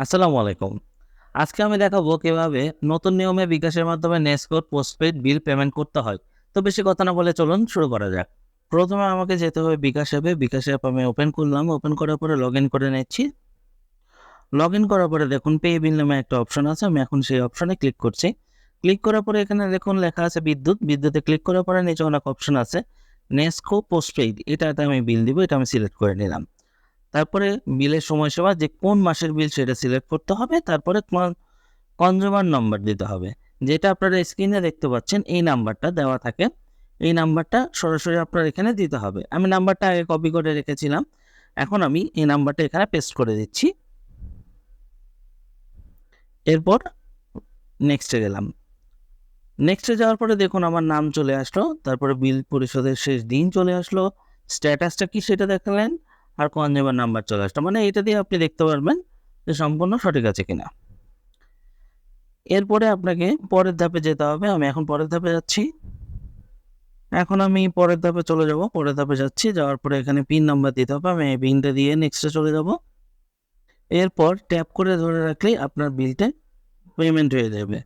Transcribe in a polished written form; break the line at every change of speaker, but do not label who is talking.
আসসালামু আলাইকুম। আজকে আমি দেখাবো কিভাবে নতুন নিয়মে বিকাশের মাধ্যমে নেসকোড পোস্টপেইড বিল পেমেন্ট করতে হয়। তো বেশি কথা না বলে চলুন শুরু করা যাক। প্রথমে আমাকে যেতে হবে বিকাশ অ্যাপে। বিকাশ অ্যাপ আমি ওপেন করলাম। ওপেন করার পরে লগইন করে নিচ্ছি। লগইন করার পরে দেখুন পে বিল নামে একটা অপশন আছে। আমি এখন সেই অপশনে ক্লিক করছি। ক্লিক করার পরে এখানে দেখুন লেখা আছে বিদ্যুৎ। বিদ্যুতে ক্লিক করার পরে নিচে অনেক অপশন আছে। নেসকো পোস্টপেইড এটাতে আমি বিল দিব। এটা আমি সিলেক্ট করে নিলাম। তারপরে বিলের সময়সীমা যে কোন মাসের বিল সেটা সিলেক্ট করতে হবে। তারপরে কনজিউমার নাম্বার দিতে হবে। যেটা আপনারা স্ক্রিনে দেখতে পাচ্ছেন এই নাম্বারটা দেওয়া থাকে। এই নাম্বারটা সরাসরি আপনার এখানে দিতে হবে। আমি নাম্বারটা আগে কপি করে রেখেছিলাম। এখন আমি এই নাম্বারটা এখানে পেস্ট করে দিচ্ছি। এরপর নেক্সটে গেলাম। নেক্সটে যাওয়ার পরে দেখুন আমার নাম চলে আসলো। তারপরে বিল পরিশোধের শেষ দিন চলে আসলো। স্ট্যাটাসটা কি সেটা দেখালেন। আর কনজিউমার নাম্বার চলে আসলো। মানে এটা দিয়ে আপনি দেখতে পারবেন যে সম্পূর্ণ সঠিক আছে কিনা। এরপরে আপনাকে পরের ধাপে যেতে হবে। আমি এখন পরের ধাপে যাচ্ছি। এখন আমি পরের ধাপে চলে যাব। পরের ধাপে যাচ্ছি। যাওয়ার পরে এখানে পিন নাম্বার দিতে হবে। আমি এই পিনটা দিয়ে নেক্সটে চলে যাব। এরপর ট্যাপ করে ধরে রাখলেই আপনার বিলটা পেমেন্ট হয়ে যাবে।